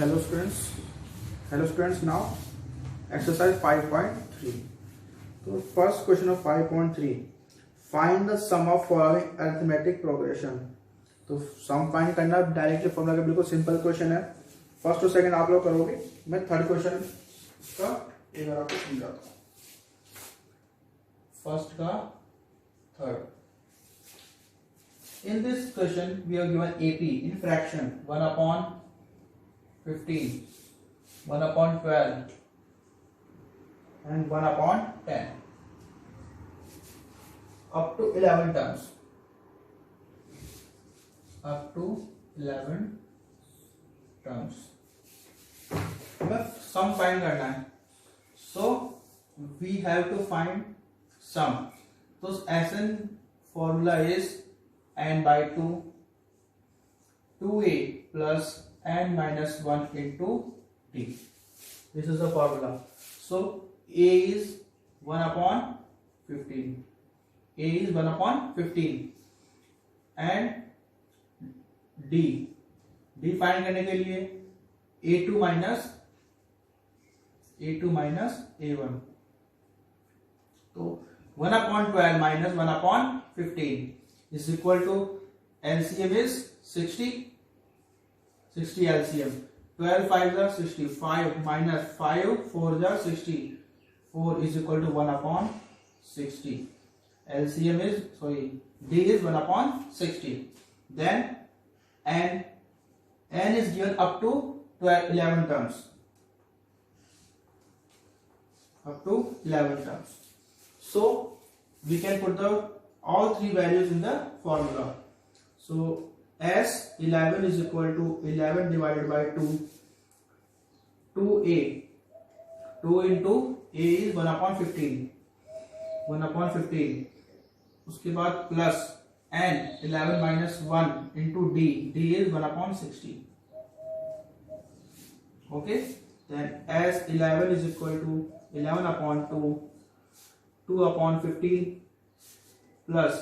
Hello students, now exercise 5.3. So first question of 5.3, find the sum of following arithmetic progression. तो sum find करना directly formula का बिल्कुल simple question है. First और second आप लोग करोगे, मैं थर्ड क्वेश्चन का एक बार आपको समझाता हूँ. फर्स्ट का third. In this question we are given AP in fraction 1 upon 15, 1 upon 12 and 1 upon 10 up to 11 terms. Up to 11 terms. हमें sum find करना है. So we have to find sum. So SN formula is n by 2, 2a plus n minus 1 into t. This is the formula. So a is 1 upon 15. A is 1 upon 15 and d find करने के लिए a2 minus a1. तो 1 upon 12 minus 1 upon 15 is equal to LCM is 60 LCM. 12 5 are 60. 5 minus 5 4 are 60. 4 is equal to 1 upon 60. LCM is D is 1 upon 60. Then n is given up to 11 terms. Up to 11 terms. So we can put all three values in the formula. So S11 is equal to 11 divided by 2. 2a. 2 into a is 1 upon 15. 1 upon 15. उसके बाद plus n 11 minus 1 into d. d is 1 upon 60. Okay. Then S11 is equal to 11 upon 2. 2 upon 15. Plus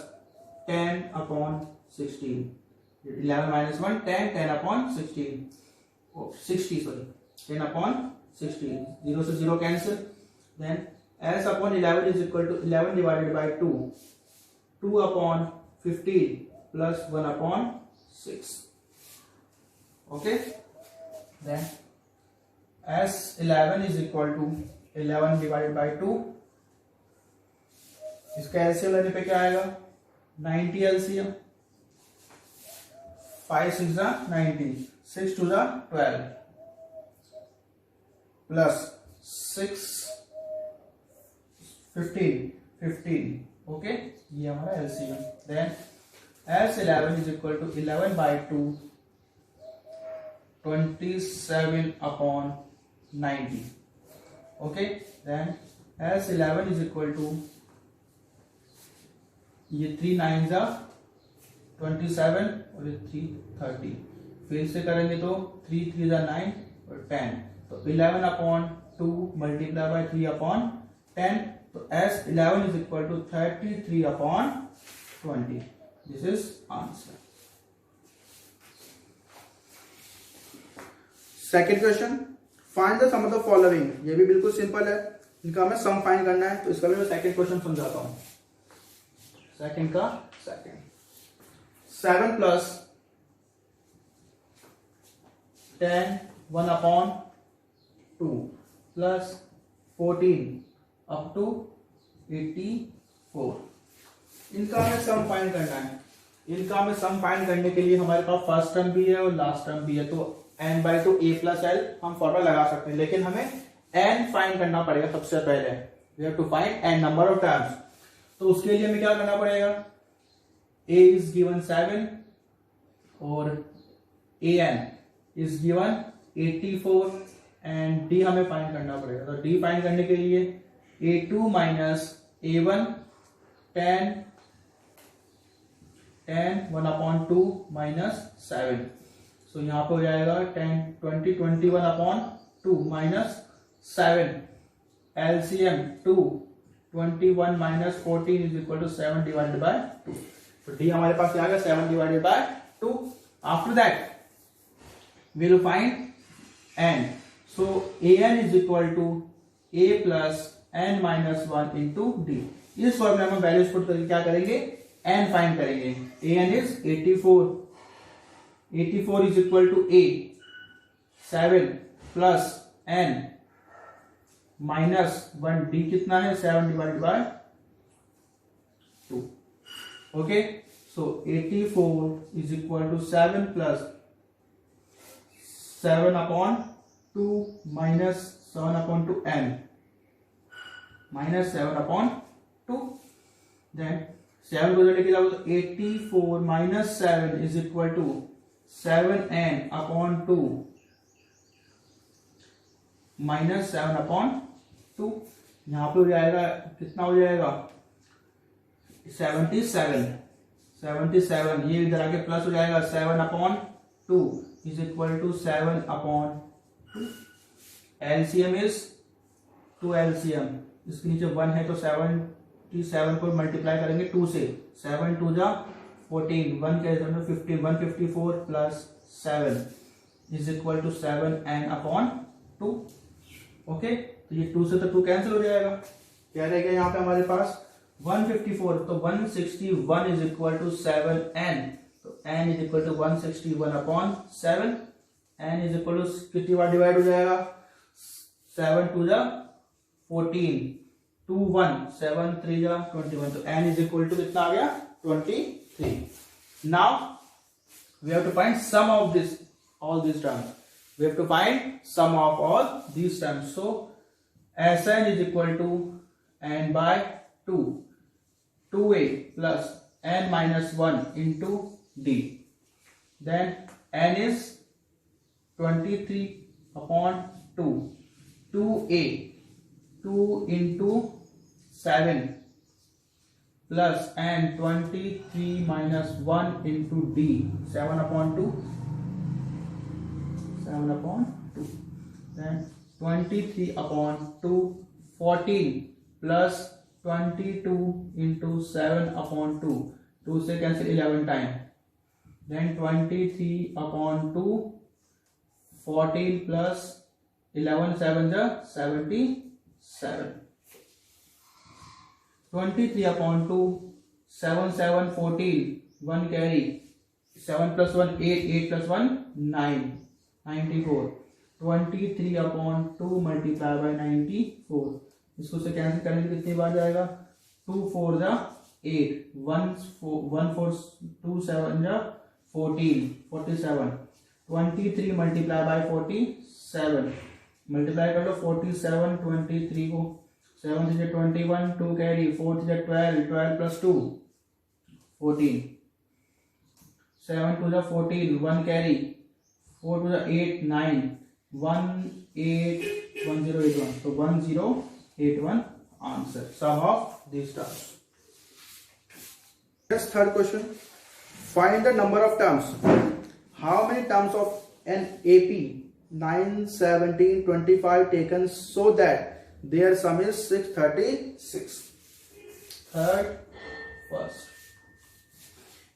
10 upon 16. 11 minus 1, 10, 10 upon 16. Oh, 60, sorry. 10 upon 16. 0 से 0 cancel. Then S upon 11 is equal to 11 divided by 2. 2 upon 15 plus 1 upon 6. Okay. Then S11 is equal to 11 divided by 2. इसका LCM लेने पे क्या आएगा 90 LCM. 5 6 जा 90, 6 2 जा 12 plus 6 15. Okay, ये हमारा LCM. Then S11 is equal to 11 by 2, 27 upon 90. Okay. Then S11 is equal to ये 3 9 जा 27 और ये 3 30. फिर से करेंगे तो 3 3 जा 9 और 10. तो 11 upon 2 मल्टीप्लाई बाय 3 upon 10. तो S11 is equal to 33 upon 20. This is answer. Second question, find the sum of the following. ये भी बिल्कुल सिंपल है, इनका हमें सम फाइंड करना है. तो इसका भी मैं सेकेंड क्वेश्चन समझाता हूं. सेकेंड का second. 7 plus 10 1 upon 2 plus 14 up to 84. इनका हमें सम फाइंड करना है. इनका हमें सम फाइंड करने के लिए हमारे पास फर्स्ट टर्म भी है और लास्ट टर्म भी है. तो n by 2 a plus l हम फॉर्मूला लगा सकते हैं, लेकिन हमें n फाइंड करना पड़ेगा. सबसे पहले we have to find n number of terms. तो उसके लिए हमें क्या करना पड़ेगा, a is given 7 और an is given 84 and d हमें फाइंड करना पड़ेगा. तो d फाइंड करने के लिए a2 minus a1 10 1 upon 2 minus 7. So यहाँ पे हो जाएगा 10 20 21 upon 2 minus 7. LCM 2 21 minus 14 is equal to 7 divided by 2. So D हमारे पास क्या आ गया 7 divided by 2. After that we will find n. So an is equal to a plus n minus 1 into d. इस formula में values put करके क्या करेंगे, n find करेंगे. an is 84. 84 is equal to a 7 plus n minus 1 d कितना है 7 divided by 2. Okay, so 84 is equal to 7 plus 7 upon 2 minus 7 upon 2 n minus 7 upon 2. Then 7 को लेके जाओ तो 84 minus 7 is equal to 7n upon 2 minus 7 upon 2. यहाँ पे हो जाएगा कितना हो जाएगा 77. 77 ये इधर आके प्लस हो जाएगा 7 upon 2 is equal to 7 upon 2. LCM is 2 LCM. इसके नीचे 1 है तो 77 को मल्टीप्लाई करेंगे 2 से. 7 2 जा 14, 1 के 15, 154 plus 7 is equal to 7n upon 2. Okay, तो ये 2 से तो 2 कैंसिल हो जाएगा. क्या रहेगा यहाँ पे हमारे पास 154, तो 161 इज इक्वल टू 7n. तो n is equal to 161 upon 7. n is equal to कितनी बार डिवाइड हो जाएगा 7 2 जा 14, 2 1 7 3 जा 21. तो n इज इक्वल टू कितना आ गया 23. Now we have to find sum of this all these terms. We have to find sum of all these terms. So Sn is equal to n by 2, 2a plus n minus 1 into d. Then n is 23 upon 2, 2a, 2 into 7 plus n 23 minus 1 into d, 7 upon 2, 7 upon 2. Then 23 upon 2, 14 plus 22 into 7 upon 2. 2 से cancel 11 time. Then 23 upon 2, 14 plus 11 7 जा 77. 23 upon 2, 7 7 14, 1 carry, 7 plus 1 8, 8 plus 1 9, 94. 23 upon 2 multiply by 94. इसको से cancel करेंगे कितनी बार जाएगा 2 4 जा 8, 1 4 2 7 जा 14, 47. 23 multiply by 47. Multiply कर लो 47 23 को. 7 से 21, 2 कैरी, 4 से 12, 12 plus 2 14. 7 to the 14, 1 carry, 4 to the 8 9, 1 8 1081. So 1081 answer. Sum of these terms. Yes, third question. Find the number of terms. How many terms of an AP 9 17 25 taken so that their sum is 636? Third, first.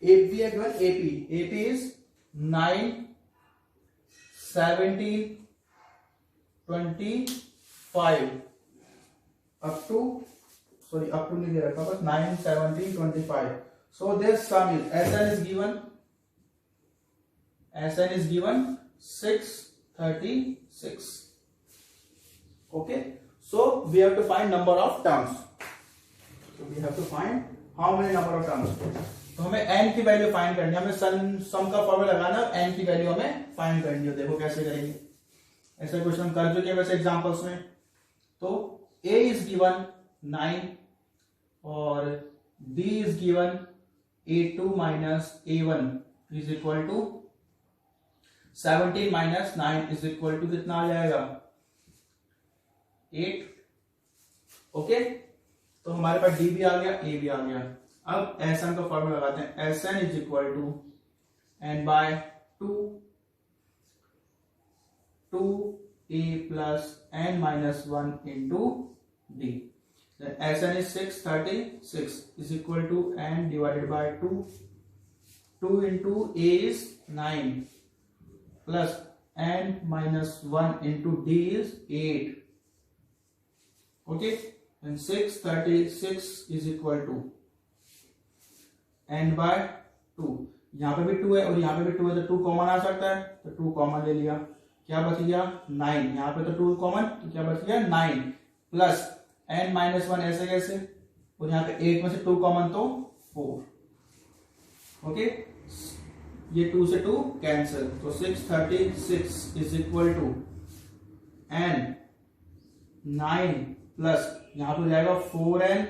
AP given AP. AP is 9 17 25 up to नहीं दे रखा बस 9 17 25. So their sum is SN is given 636. Okay, so we have to find number of terms. So we have to find how many number of terms. तो हमें n की value find करनी है. हमें सम का फॉर्मूला लगाना है, n की वैल्यू हमें फाइंड करनी है. देखो कैसे करेंगे. ऐसा क्वेश्चन कर चुके हैं वैसे एग्जांपल्स में. तो a इज गिवन 9 और b is given a2 minus a1 is equal to 17 minus 9 is equal to कितना आ जाएगा 8. ओके, तो हमारे पास d भी आ गया, a भी आ गया. अब Sn का फॉर्मूला लगाते हैं. Sn is equal to n by 2a plus n minus 1 into d. Sn is 636 is equal to n divided by 2. 2 into a is 9 plus n minus 1 into d is 8. Okay, and 636 is equal to n by 2. यहाँ पे भी 2 है और यहाँ पे भी 2 है, तो 2 कॉमन आ सकता है, तो 2 कॉमन ले लिया, क्या बच गया 9. यहाँ पे तो 2 कॉमन, तो क्या बच गया 9 प्लस n माइनस 1 ऐसे कैसे, और यहाँ पे 8 में से 2 कॉमन तो 4. ओके, ये 2 से 2 कैंसिल, तो 636 is equal to n 9 plus यहां पे जाएगा 4n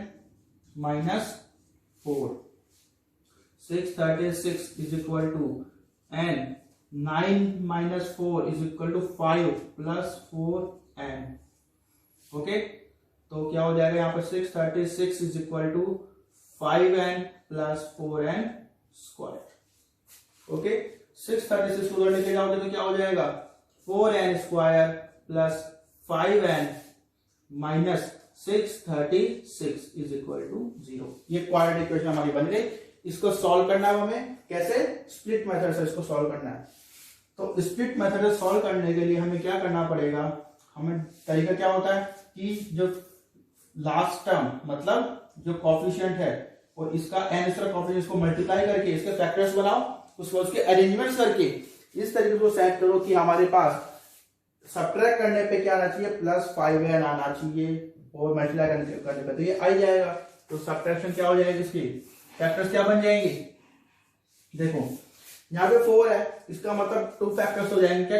minus 4. 636 is equal to n 9 minus 4 is equal to 5 plus 4n. Okay, तो क्या हो जाएगा यहाँ पर 636 is equal to 5n plus 4n square. Okay, 636 को उधर लेके जाओगे तो क्या हो जाएगा 4n square plus 5n minus 636 is equal to 0. ये क्वाड्रेटिक इक्वेशन हमारी बन गई. इसको सॉल्व करना है हमें कैसे, स्प्लिट मेथड से इसको सॉल्व करना है. तो स्प्लिट मेथड से सॉल्व करने के लिए हमें क्या करना पड़ेगा, हमें तरीका क्या होता है कि जो लास्ट टर्म मतलब जो कॉफिशिएंट है और इसका n इसका कॉफिशिएंट को मल्टीप्लाई करके इसके फैक्टर्स बनाओ, उसको उसके अरेंजमेंट करके इस तरीके से सेट करो कि हमारे पास सब्ट्रैक्ट करने पे क्या आना चाहिए प्लस 5n आना चाहिए और मल्टीप्लाई करने पे तो ये आ ही जाएगा. तो सब्ट्रैक्शन क्या हो जाएगी, इसकी फैक्टर्स क्या बन जाएंगे, देखो यहाँ पे 4 है, इसका मतलब 2 फैक्टर्स हो जाएंगे. क्या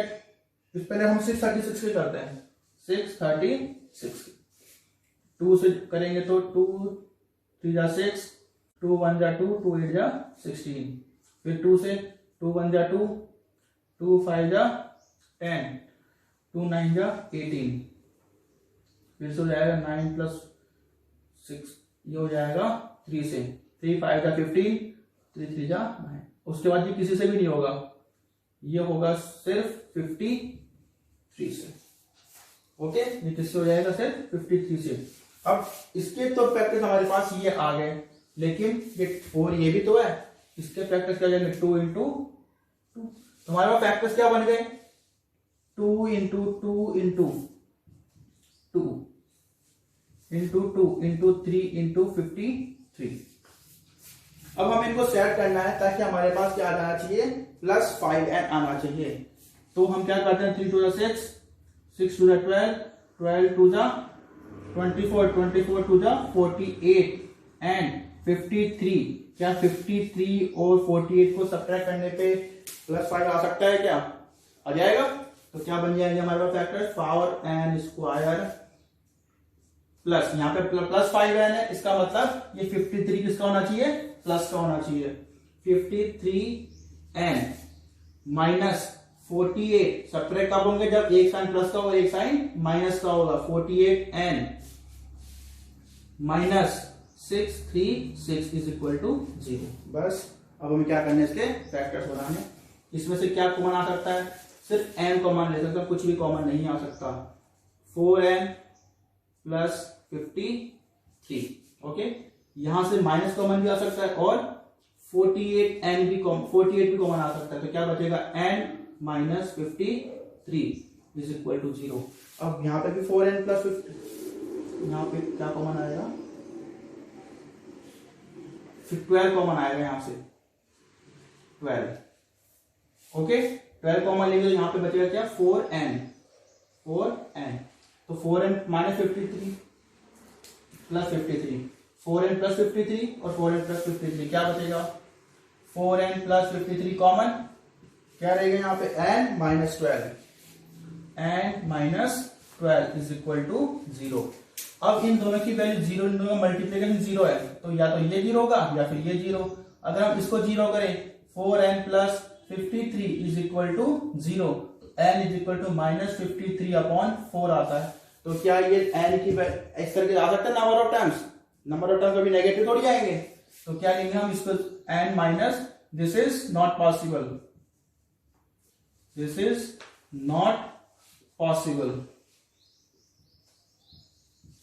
इस पहले हम 636 के करते हैं, 636 2 से करेंगे तो 2 3 जा 6, 2 1 जा 2, 2 8 जा 16, फिर 2 से 2 1 जा 2, 2 5 जा 10, 2 9 जा 18, फिर से हो जाएगा 9 प्लस 6, ये हो जाएगा 3 से, 3 5 जा 15, 3 3 जा 9. उसके बाद ये किसी से भी नहीं होगा, ये होगा सिर्फ 53 से. ओके, ये किससे हो जाएगा, सिर्फ 53 से. अब इसके तो फैक्टर्स हमारे पास ये आ गए, लेकिन ये 4 ये भी तो है, इसके फैक्टर्स क्या जाएंगे 2 इंटू 2. तुम्हारे पास फैक्टर्स क्या बन गए 2 into 2 into 2 into 2 into 3 into 53. अब हमें इनको सेट करना है ताकि हमारे पास क्या आना चाहिए प्लस 5n आना चाहिए. तो हम क्या करते हैं 3 2 जा 6, 6 2 जा 12, 12 2 जा 24, 24 2 जा 48 एंड 53. क्या 53 और 48 को सब्ट्रैक्ट करने पे प्लस 5 आ सकता है, क्या आ जाएगा. तो क्या बन जाएंगे हमारे पास factor power n square plus यहाँ पे प्लस 5n है, इसका मतलब ये 53 किसका होना चाहिए प्लस का होना चाहिए. 53n माइनस 48 सब्ट्रैक्ट कब होंगे जब एक साइन प्लस का होगा एक साइन माइनस का होगा. 48n minus 636 is equal to 0. बस अब हमें क्या करना है इसके फैक्टर्स बनाने. इसमें से क्या कॉमन आ सकता है, सिर्फ n कॉमन ले सकता, कुछ भी कॉमन नहीं आ सकता. 4n plus 53. ओके, यहां से माइनस कॉमन भी आ सकता है और 48 भी कॉमन आ सकता है. तो क्या बचेगा n minus 53 is equal to 0. अब यहां पे भी 4n प्लस 50, यहां पे क्या कॉमन आएगा 12 कॉमन आएगा यहां से 12. ओके, 12 कॉमन लेंगे तो यहां पे बचेगा क्या 4n. तो 4n minus 53 plus 53, 4n plus 53 और 4n प्लस 53 क्या बचेगा 4n प्लस 53 कॉमन, क्या रहेगा यहाँ पे n minus 12, n minus 12 is equal to 0. अब इन दोनों की वैल्यू 0, इन दोनों का मल्टीप्लिकेशन 0 है, तो या तो ये 0 होगा या फिर ये 0. अगर हम इसको 0 करें 4n plus 53 is equal to 0, n is equal to minus 53 upon 4 आता है. तो क्या ये n की इस करके आ सकता है नंबर ऑफ टर्म्स कभी नेगेटिव थोड़ी आएंगे. तो क्या लेंगे हम इसको n minus, this is not possible, this is not possible.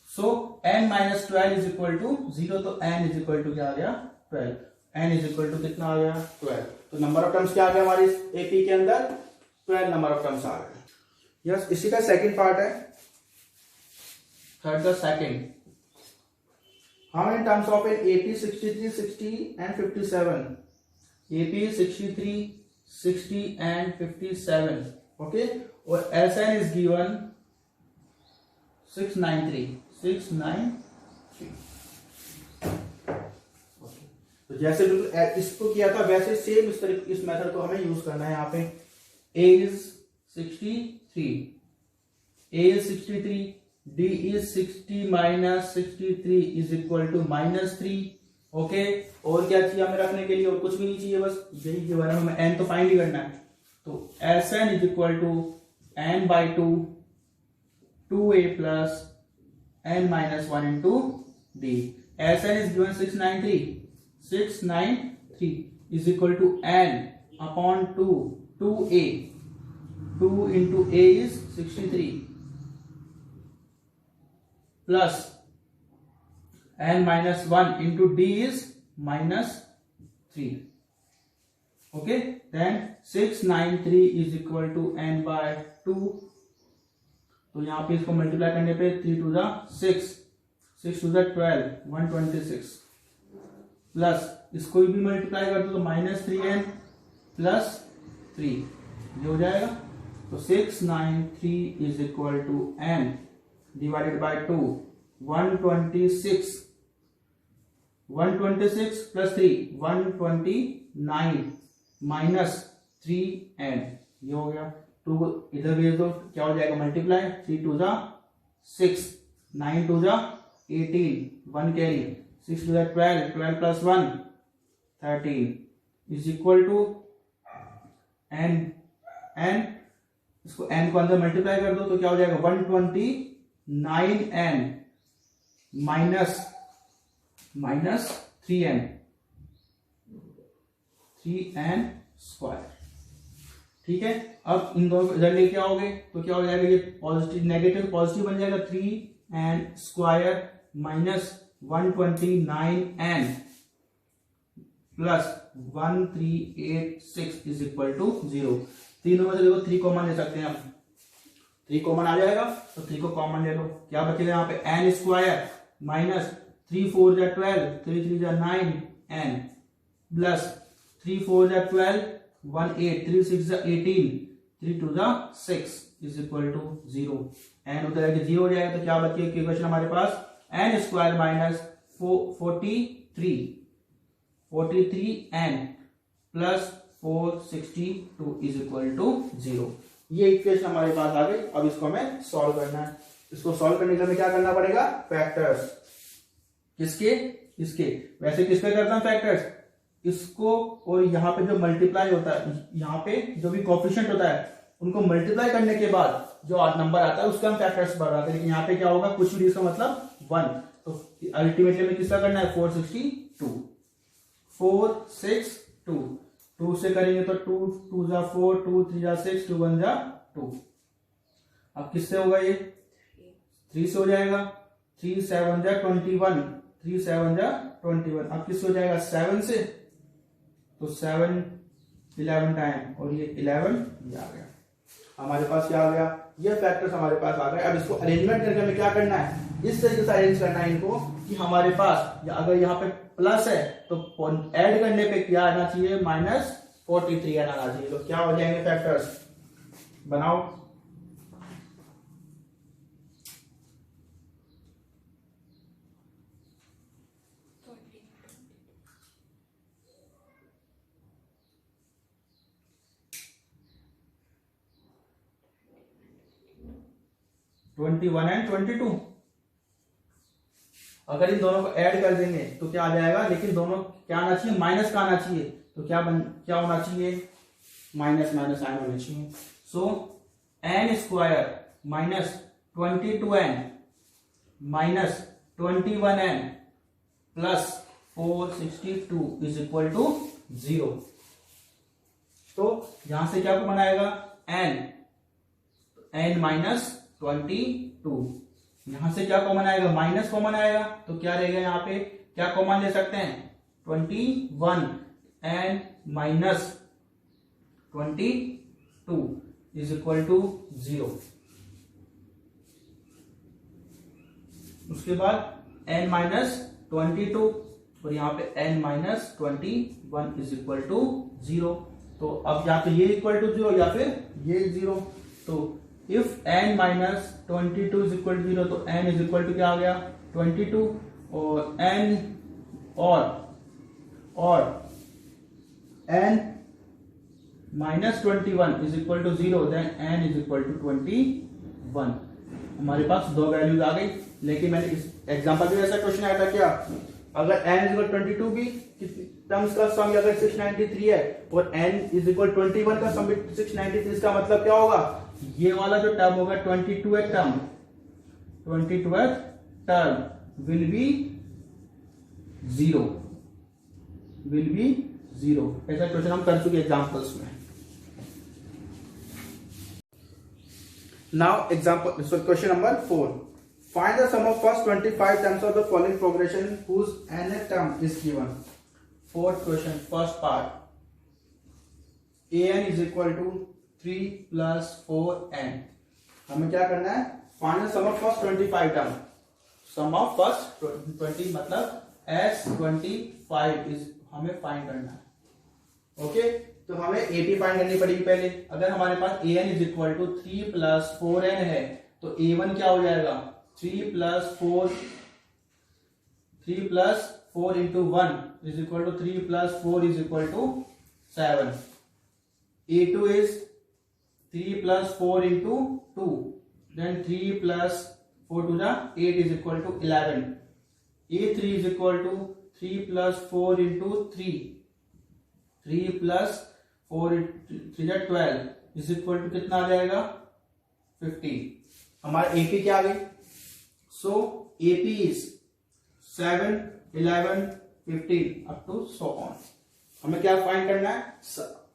So n minus 12 is equal to 0. तो n इज इक्वल टू क्या आ गया 12. n इज इक्वल टू कितना आ गया 12. तो नंबर ऑफ टर्म्स क्या आ गया हमारी एपी के अंदर 12 नंबर ऑफ टर्म्स आ गए। यस, इसी का सेकंड पार्ट है, third the second. How many terms of an AP 63, 60 and 57? AP 63, 60 and 57, okay, और SN is given 693, 693। तो जैसे इसको किया था वैसे सेम इस मेथड को हमें यूज करना है। यहाँ पे A is 63, A is 63, D is 60 minus 63 is equal to -3, okay. और क्या चाहिए हमें रखने के लिए? और कुछ भी नहीं चाहिए, बस यही के बारे में हमें n तो फाइंड ही करना है। तो Sn is equal to n/2 2a plus n minus 1 into D। Sn is given 693, 693 is equal to n upon 2a, 2 into a is 63 plus n minus 1 into d is -3, okay। then 693 is equal to n/2, तो यहां पे इसको multiply करने पे 3 2 जा 6, 6 2 जा 12, 126 plus इसको भी मल्टीप्लाई कर दो तो -3n प्लस 3, ये हो जाएगा। तो 693 is equal to n divided by 2, 126 plus 3 129 minus 3n, ये हो गया। 2 को इधर भेज दो, क्या हो जाएगा? मल्टीप्लाई, 3 2 जा 6, 9 2 जा 18, 1 कैरी, 6 2 जा 12, 12 plus 1 13 is equal to n, इसको n को अंदर मल्टीप्लाई कर दो तो क्या हो जाएगा? 129n माइनस 3n स्क्वायर, ठीक है। अब इन दोनों को इधर लेके आओगे तो क्या हो जाएगा? ये पॉजिटिव नेगेटिव पॉजिटिव बन जाएगा, 3n square minus 129n plus 1386 is equal to 0। तीनों में से देखो 3 कॉमन ले सकते हैं हम, 3 कॉमन आ जाएगा तो 3 को कॉमन ले लो, क्या बचेगा यहाँ पे? n स्क्वायर माइनस 3 4 जा 12, 3 3 जा 9n प्लस 3 4 जा 12, 1 8, 3 6 जा 18, 3 2 जा 6 इज इक्वल टू 0। n उधर आके 0 हो जाएगा तो क्या बचेगा क्वेश्चन हमारे पास? n square minus 43n plus 462 is equal to 0। ये इक्वेशन हमारे पास आ गई। अब इसको हमें सॉल्व करना है। इसको सॉल्व करने के लिए हमें क्या करना पड़ेगा? फैक्टर्स, किसके? इसके। वैसे किस पे करता हूं फैक्टर्स? इसको और यहाँ पे जो मल्टीप्लाई होता है, यहाँ पे जो भी कोएफिशिएंट होता है उनको मल्टीप्लाई करने के बाद जो नंबर आता है उसका हम फैक्टर्स बढ़ाते हैं। लेकिन यहाँ पे क्या होगा? कुछ भी, इसका मतलब 1। तो अल्टीमेटली हमें किसका करना है? 462, 462 2 से करेंगे तो 2 2 जा 4, 2 3 जा 6, 2 1 जा 2। अब किससे होगा? ये 3 से हो जाएगा, 3 7 जा 21, 3 7 जा 21। अब किससे हो जाएगा? 7 से, तो 7 11 टाइम और ये 11 ये आ गया। हमारे पास क्या आ गया? ये फैक्टर्स हमारे पास आ गए। अब इसको अरेंजमेंट करके हमें क्या करना है? इस तरीके से अरेंज करना है इनको कि हमारे पास अगर यहाँ पे प्लस है तो ऐड करने पे क्या आना चाहिए? -43 आना चाहिए। तो क्या हो जाएंगे फैक्टर्स? बनाओ। Twenty 21 and 22। अगर इन दोनों को ऐड कर देंगे तो क्या आ जाएगा? लेकिन दोनों क्या आना चाहिए? माइनस का आना चाहिए। तो क्या होना चाहिए? माइनस साइन होना चाहिए। So n square minus 22n minus 21n plus 462 is equal to 0। तो यहां से क्या कॉमन आएगा? n minus 22। यहां से क्या कॉमन आएगा? माइनस कॉमन आएगा। तो क्या रहेगा? यहाँ पे क्या कॉमन ले सकते हैं? 21 and minus 22 is equal to 0। उसके बाद n माइनस 22 और यहाँ पे n minus 21 is equal to 0। तो अब या तो ये इक्वल टू 0 या फिर ये 0। तो if n minus 22 is equal to 0 तो n इज इक्वल टू क्या आ गया 22 और n और n minus 21 is equal to 0 देन n इज इक्वल टू 21। हमारे पास दो वैल्यूज आ गई। लेकिन मैंने इस एग्जांपल में ऐसा क्वेश्चन आया था क्या, अगर n इज इक्वल 22 भी टर्म्स का सम अगर 693 है और n इज इक्वल 21 का सम भी 693, इसका मतलब क्या होगा, ये वाला जो टर्म होगा 22th टर्म विल बी 0 ऐसा क्वेश्चन हम कर चुके एग्जांपल्स में। Now example question number 4, find the sum of first 25 terms of the following progression whose nth term is given। fourth question, first part, an is equal to 3 plus 4n। हमें क्या करना है, find the sum of first 25 term, sum of first 20 मतलब s25 is हमें find करना है। Okay, तो हमें एपी फाइंड करनी पड़ेगी पहले। अगर हमारे पास an is equal to 3 plus 4n है तो a1 क्या हो जाएगा 3 plus 4 into 1 is equal to 3 plus 4 is equal to 7। a2 is 3 plus 4 into 2 then 3 plus 4 two जा 8 is equal to 11। a3 is equal to 3 plus 4 into 3 plus 4 3 जा 12 is equal to कितना आ जाएगा 50। हमारा एपी क्या आ गई, so AP is 7 11 15 up to so on. हमें क्या फाइंड करना है,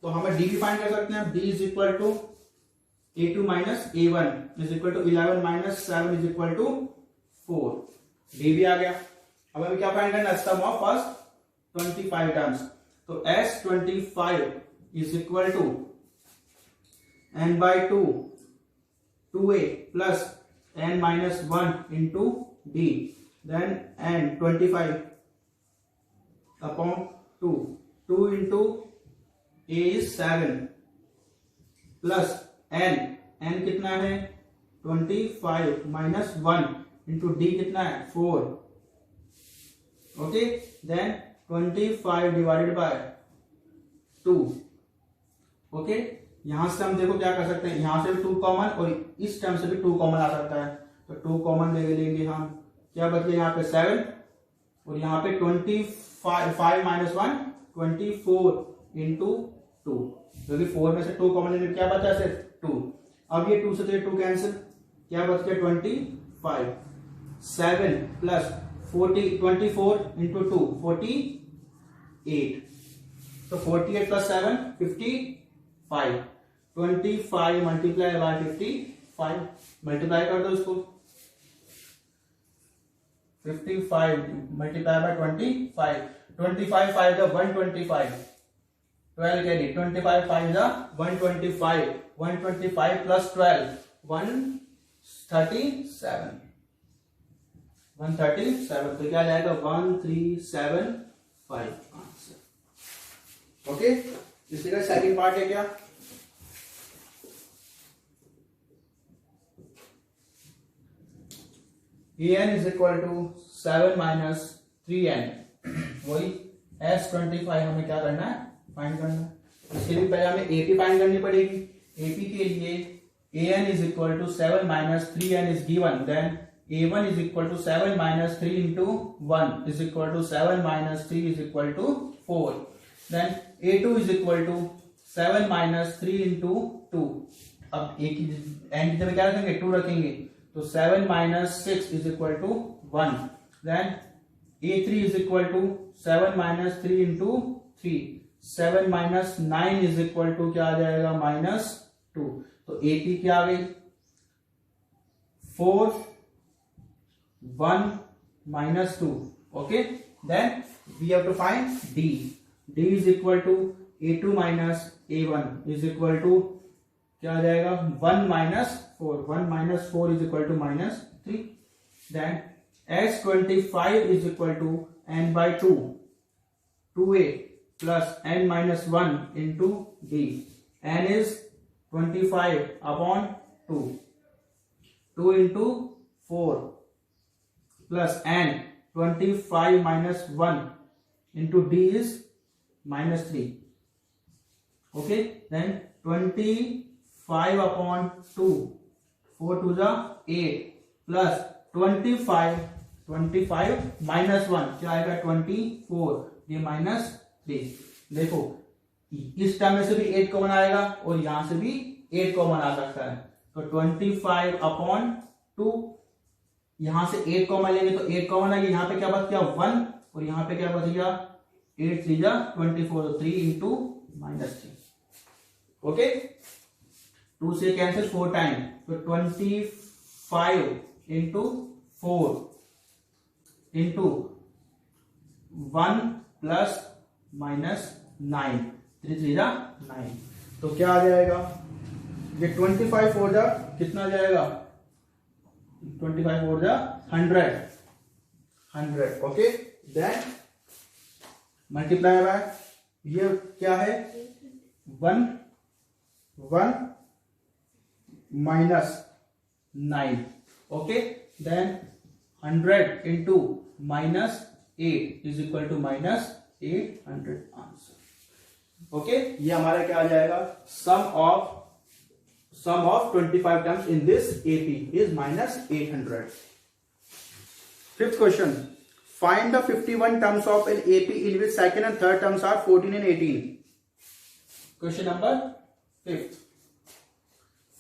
तो हमें डी भी फाइंड कर सकते हैं। D is equal to a2 minus a1 is equal to 11 minus 7 is equal to 4। D भी आ गया। अब हमें क्या फाइंड करना है, सम ऑफ फर्स्ट 25 टर्म्स। तो s25 is equal to n by 2a plus n minus 1 into d then n 25 upon 2 into a is 7 plus n कितना है 25 माइनस 1 इंटू d कितना है 4। Okay, then 25 divided by 2। Okay, यहां से हम देखो क्या कर सकते हैं, यहां से भी 2 कॉमन और इस टर्म से भी 2 कॉमन आ सकता है। तो 2 कॉमन ले लेंगे हम, क्या बच गया यहाँ पे 7 और यहाँ पे 25 माइनस 1 24 इंटू 2, क्योंकि 4 में से 2 कॉमन लेने क्या बचा सिर्फ 2। अब ये 2 से 2 कैंसिल, क्या बच गया 25 7 प्लस 24 इंटू 2 48। तो 48 प्लस 7 55 25 मल्टीप्लाई बाय 55 मल्टीप्लाई कर दो इसको 55 मल्टीप्लाई बाय 25 5 का 125 12 के लिए 25 5 का 125 प्लस 12 137 तो क्या जाएगा 1375 आंसर। ओके, इसी का सेकंड पार्ट है क्या, an is equal to 7 minus 3n। वही s25 हमें क्या करना है फाइंड करना है। इसके लिए पहले हमें AP फाइंड करनी पड़ेगी। AP के लिए an is equal to 7 minus 3n is given, then a1 is equal to 7 minus 3 into 1 is equal to 7 minus 3 is equal to 4. Then a2 is equal to 7 minus 3 into 2. अब एक and की जगह क्या रखेंगे 2 रखेंगे, तो 7 minus 6 is equal to 1. Then a3 is equal to 7 minus 3 into 3. 7 minus 9 is equal to क्या आ जाएगा minus 2. तो AP क्या आ गई 4 1 minus 2. Okay, then we have to find D. D is equal to a2 minus a1 is equal to क्या आ जाएगा 1 minus 4, 1 minus 4 is equal to -3. Then x25 is equal to n by 2, 2a plus n minus 1 into d. n is 25 upon 2, 2 into 4 plus n 25 minus 1 into d is -3. Okay, then 25 upon 2, 4 two जा 8 plus 25 minus 1 क्या आएगा 24, ये -3. देखो इस term में से भी 8 common आएगा और यहां से भी 8 कॉमन आ सकता है. तो 25 अपॉन 2, यहां से 8 कॉमन लेंगे तो 8 कॉमन आएगी. यहां पे क्या बच गया 1 और यहां पे क्या बच गया 8 3 जा 24, 3 इंटू -3. ओके, 2 से कैंसिल 4 टाइम, तो 25 इंटू 4 इंटू 1 प्लस -9, 3 3 जा 9. तो क्या आ जाएगा ये 25 4 जा कितना आ जाएगा 25 4 जा 100. ओके, देन मल्टीप्लाई बाय ये क्या है 1 minus 9. Okay, then 100 into -8 is equal to -800 answer. Okay, ये हमारा क्या आ जाएगा sum of 25 terms in this AP is -800. Fifth question, find the 51 terms of an AP in which second and third terms are 14 and 18. Question number 5th.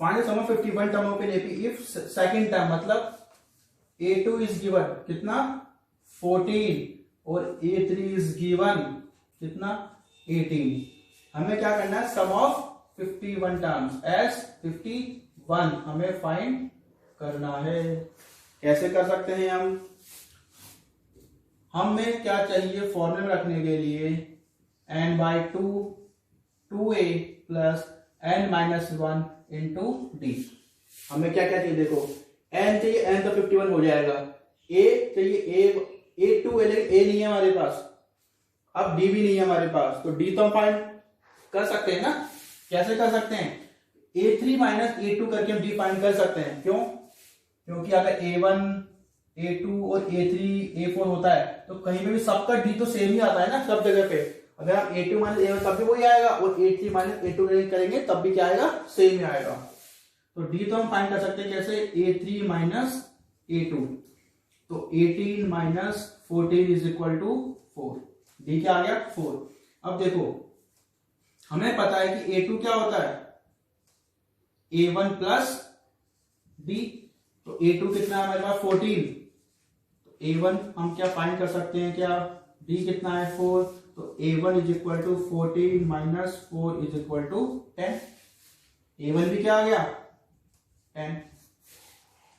Find the sum of 51 term of an AP if second term मतलब A2 is given कितना 14 और A3 is given कितना 18. हमें क्या करना है सम of 51 terms S 51 हमें find करना है. कैसे कर सकते हैं हमें क्या चाहिए फॉर्मूला रखने के लिए n by 2 2a plus n minus 1 into D. हमें क्या क्या चाहिए देखो n चाहिए, n तो 51 हो जाएगा. a चाहिए a2 a नहीं है हमारे पास, अब d भी नहीं है हमारे पास, तो d तो हम फाइंड कर सकते हैं ना. कैसे कर सकते हैं a3 माइनस a2 करके हम d फाइंड कर सकते हैं. क्यों? क्योंकि अगर a1 a2 और a3 a4 होता है तो कहीं पे भी सबका d तो सेम ही आता है ना सब जगह पे. अगर हम a2 माइनस a1 तब भी वही आएगा और a3 माइनस a2 करेंगे तब भी क्या आएगा सेम ही आएगा. तो d तो हम फाइंड कर सकते हैं कैसे a3 माइनस a2, तो 18 minus 14 is equal to 4. d क्या आ गया 4. अब देखो हमें पता है कि a2 क्या होता है a1 प्लस d, तो a2 कितना है हमारे पास 14, तो a1 हम क्या फाइंड कर सकते हैं क्या d कितना है 4, तो a1 is equal to 14 minus 4 is equal to 10. a1 भी क्या आ गया 10.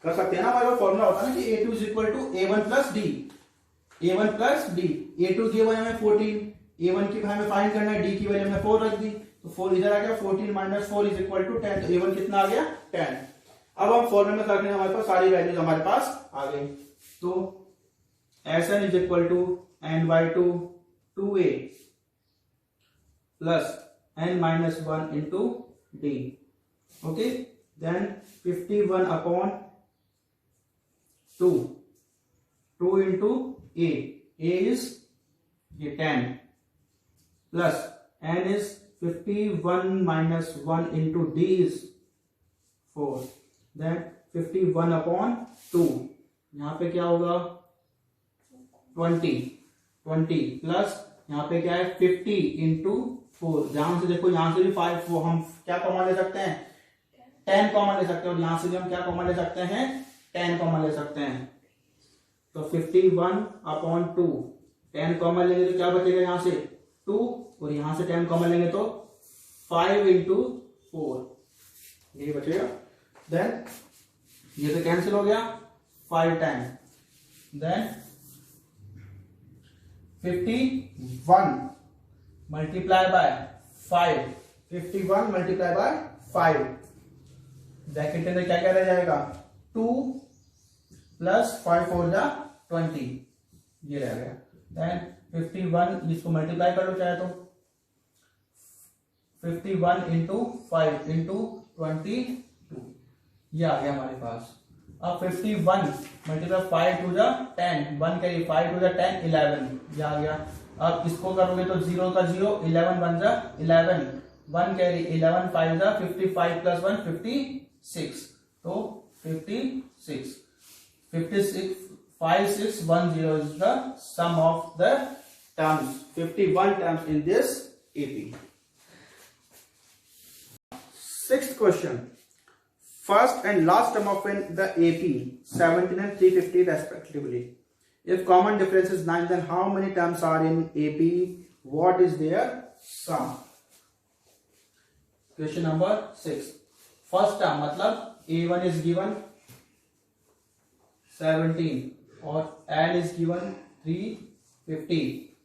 कर सकते हैं ना, हमारे पास फॉर्मूला होता है ना कि a2 is equal to a1 plus d, a1 plus d. a2 की वैल्यू हमें 14, a1 की हमें फाइंड करना है, d की वैल्यू हमने 4 रख दी, तो 4 इधर आ गया 14 माइनस 4 इज इक्वल टू 10, तो a1 कितना आ गया 10. अब हम फॉर्मूले में रखने हमारे पास सारी वैल्यूज हमारे पास आ गई. तो Sn is equal to n by 2 2a plus n minus 1 into D. Okay, then 51 upon 2 2 into a is ये 10 plus n is 51 minus 1 into d is 4. Then 51 upon 2, यहां पे क्या होगा 20 प्लस यहां पे क्या है 50 इंटू 4. जहां से देखो यहां से भी 5 हम क्या कॉमन ले सकते हैं 10 कॉमन ले सकते हैं, और यहां से भी हम क्या कॉमन ले सकते हैं 10 कॉमन ले सकते हैं. तो 51 अपॉन 2 10 कॉमन लेंगे तो क्या बचेगा यहां से 2, और यहां से 10 कॉमन लेंगे तो 5 इंटू 4 ये बचेगा. देन ये तो कैंसिल हो गया 5 time. Then 51 multiply by 5, 51 multiply by 5 bracket के अंदर क्या क्या रह जाएगा, 2 प्लस 5 4 जा 20, ये रह गया। देन 51, इसको मल्टीप्लाई कर लो चाहे तो, 51 इंटू 5 इंटू 22, ये आ गया हमारे पास। अब 51 मल्टीप्लाई 5 टू जा 10, 1 कैरी 5 टू जा 10 11, ये आ गया। अब इसको करोगे तो 0 का 0, 11 1 जा 11, 1 कैरी 11 5 जा 55 प्लस 1 56, तो 56 5 6 1 0 is the sum of the terms, 51 terms in this AP. Sixth question. First and last term of in the AP 17 and 350 respectively. If common difference is 9, then how many terms are in AP? What is their sum? Question number 6. First term मतलब A1 is given 17 और L is given 350.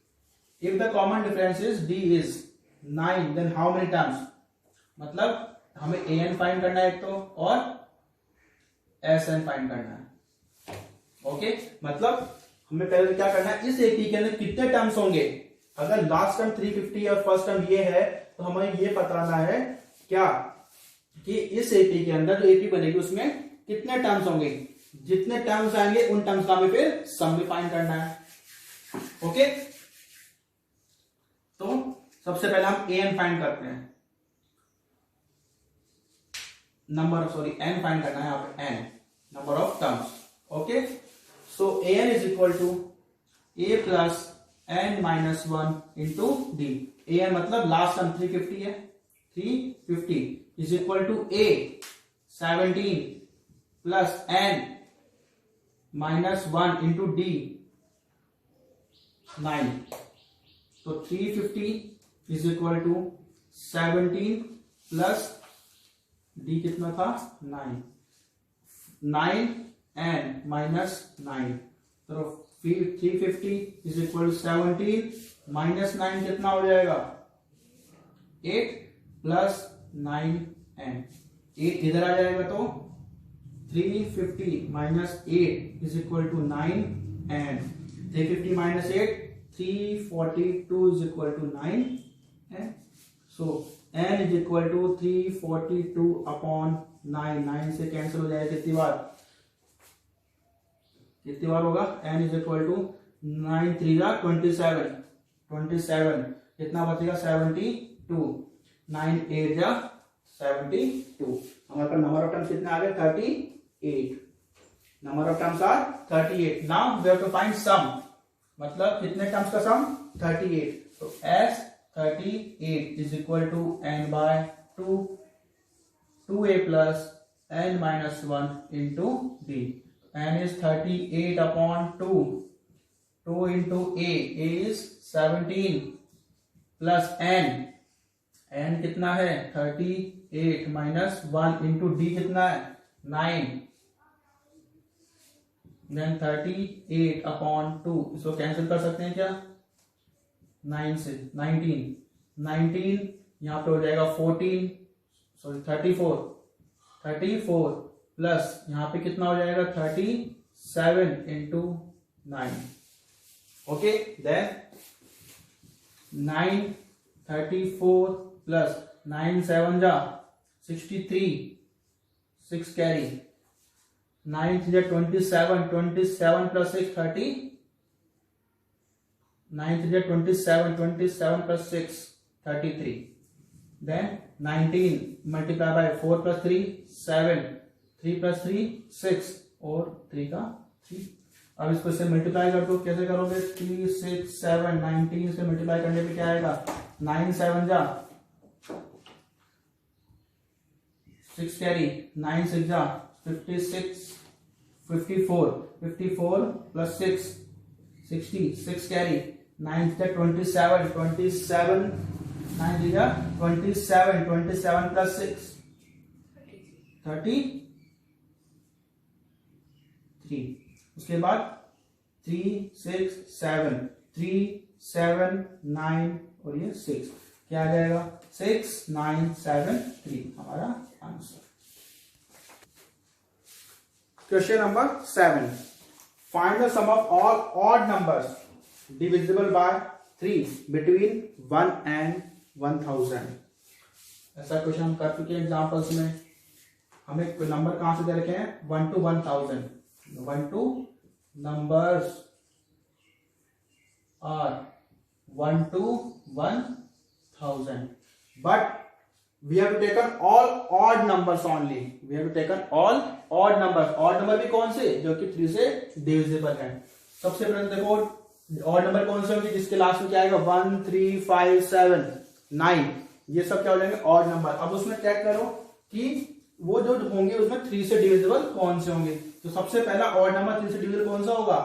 If the common difference is D is 9, then how many terms? मतलब हमें an find करना है एक तो, और sn find करना है। ओके, मतलब हमें पहले क्या करना है, इस एपी के अंदर कितने टर्म्स होंगे। अगर लास्ट टर्म 350 और फर्स्ट टर्म ये है, तो हमें ये बताना है क्या कि इस एपी के अंदर जो एपी बनेगी उसमें कितने टर्म्स होंगे। जितने टर्म्स आएंगे उन टर्म्स का हमें फिर सम भी फाइंड करना है। ओके, तो सबसे पहले हम an फाइंड करते हैं, नंबर n फाइंड करना है यहाँ पे, n number of terms. Okay, so an is equal to a plus n minus 1 into D. an मतलब लास्ट टर्म 350 है, 350 is equal to a 17 plus n minus 1 into D 9, तो 350 is equal to 17 plus D कितना था 9, 9 and minus 9, तो 350 is equal to 17 minus 9 कितना हो जाएगा 8 plus 9 and 8 इधर आ जाएगा, तो 350 minus 8 is equal to 9 and 350 minus 8 342 is equal to 9 and so n is equal to 342 upon 9, 9 से कैंसिल हो जाएगा, कितनी बार होगा, n इज इक्वल टू 9 3 जा 27, 27 कितना बचेगा 72, 9 8 जा 72, हमारे पास नंबर ऑफ टर्म्स कितने आ गए 38, number of terms are 38। Now we have to find sum, मतलब कितने टर्म्स का सम 38, तो s 38 is equal to n by 2, 2a plus n minus 1 into d. n is 38 upon 2, 2 into a is 17 plus n कितना है 38 minus 1 into d कितना है 9, then 38 upon 2, इसको cancel कर सकते हैं क्या 9 से 19 यहां पे हो जाएगा 14, सॉरी 34 प्लस यहां पे कितना हो जाएगा 37 इंटू 9। ओके, देन 9 34 प्लस 9 7 जा 63, 6 कैरी 9 जा 27, 27 plus 6 30, 9 3 27, 27 plus 6 33, then 19 multiply by 4 plus 3 7, 3 plus 3 6 और 3 का 3। अब इसको से मल्टीप्लाई कर दो, कैसे करोगे 3 6 7 19 से मल्टीप्लाई करने पे क्या आएगा 9 7 जा 6 कैरी 9 6 जा 56 54 प्लस 6 60, 6 कैरी 9 27 27 9 27 27 प्लस 6 33, उसके बाद 3 6 7 3 7 9 और ये 6 क्या आ जाएगा 6 9 7 3 हमारा answer. Question number 7. Find the sum of all odd numbers divisible by 3 between 1 and 1000. ऐसा क्वेश्चन हम कर चुके हैं एग्जाम्पल्स में. हमें नंबर कहां से दे रखे हैं? 1 to 1000. 1 to numbers are 1 to 1000. But we have taken all odd numbers only. We have taken all odd numbers. Odd number भी कौन से? जो कि 3 से डिविजिबल है. सबसे पहले देखो odd number कौन से होंगे जिसके लास्ट में क्या आएगा? 1, 3, 5, 7, 9. ये सब क्या हो जाएंगे? odd number. अब उसमें चेक करो कि वो जो होंगे उसमें 3 से डिविजिबल कौन से होंगे. तो सबसे पहला odd number 3 से डिविजिबल कौन सा होगा?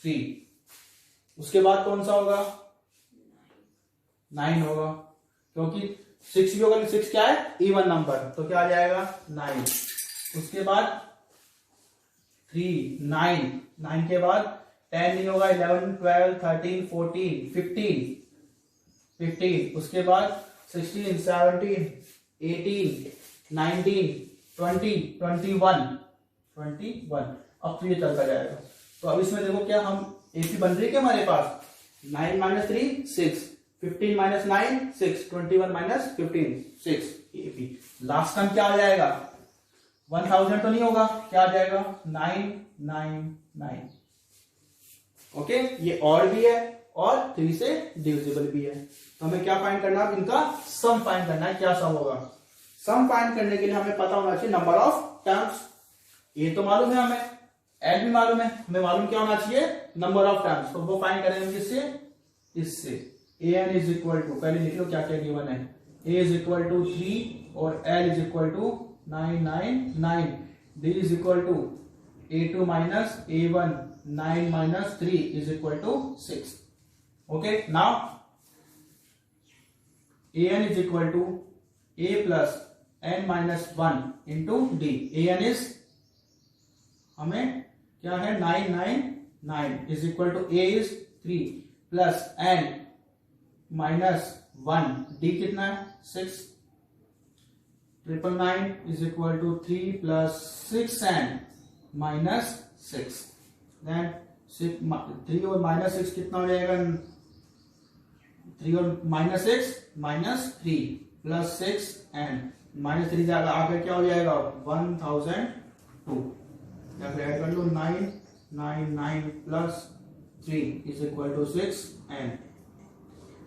3. उसके बाद कौन सा होगा? 9 होगा, क्योंकि 6 भी होगा. 6 क्या है? इवन नंबर, तो क्या आ जाएगा? 9. उसके बाद 3, 9 के बाद 10 नहीं होगा. 11, 12, 13, 14, 15. उसके बाद 16, 17, 18, 19, 20, 21. अब तो ये चलता जाएगा. तो अब इसमें देखो क्या हम एपी बन रही है क्या हमारे पास? 9 - 3 6, 15 - 9 6, 21 - 15 6. एपी लास्ट टाइम क्या आ जाएगा? 1000 तो नहीं होगा. क्या आ जाएगा? 999. ओके, ये और भी है और 3 से डिविजिबल भी है. तो हमें क्या फाइंड करना है? इनका सम फाइंड करना है. क्या सम होगा? सम फाइंड करने के लिए हमें पता होना चाहिए नंबर ऑफ टर्म्स. ये तो मालूम है हमें, एल भी मालूम है. हमें मालूम क्या होना चाहिए? Number of terms. तो वो फाइंड करेंगे किससे? इससे. an इज इक्वल टू, पहले लिख लो क्या क्या गिवन है. a इज इक्वल टू 3 और l is equal to 999. d is equal to a2 minus a1 9 minus 3 is equal to 6. Okay, now an is equal to a plus n minus 1 into d. an is हमें क्या है? 999 is equal to a is 3 plus n minus 1. d कितना है? 6. 999 is equal to 3 plus 6n minus 6. Then 3 और minus 6 कितना हो जाएगा? 3 और minus 6 minus 3 plus 6n minus 3 जाएगा. आगे क्या हो जाएगा? 1002. या फिर ऐड कर लो 999 plus 3 is equal to 6n.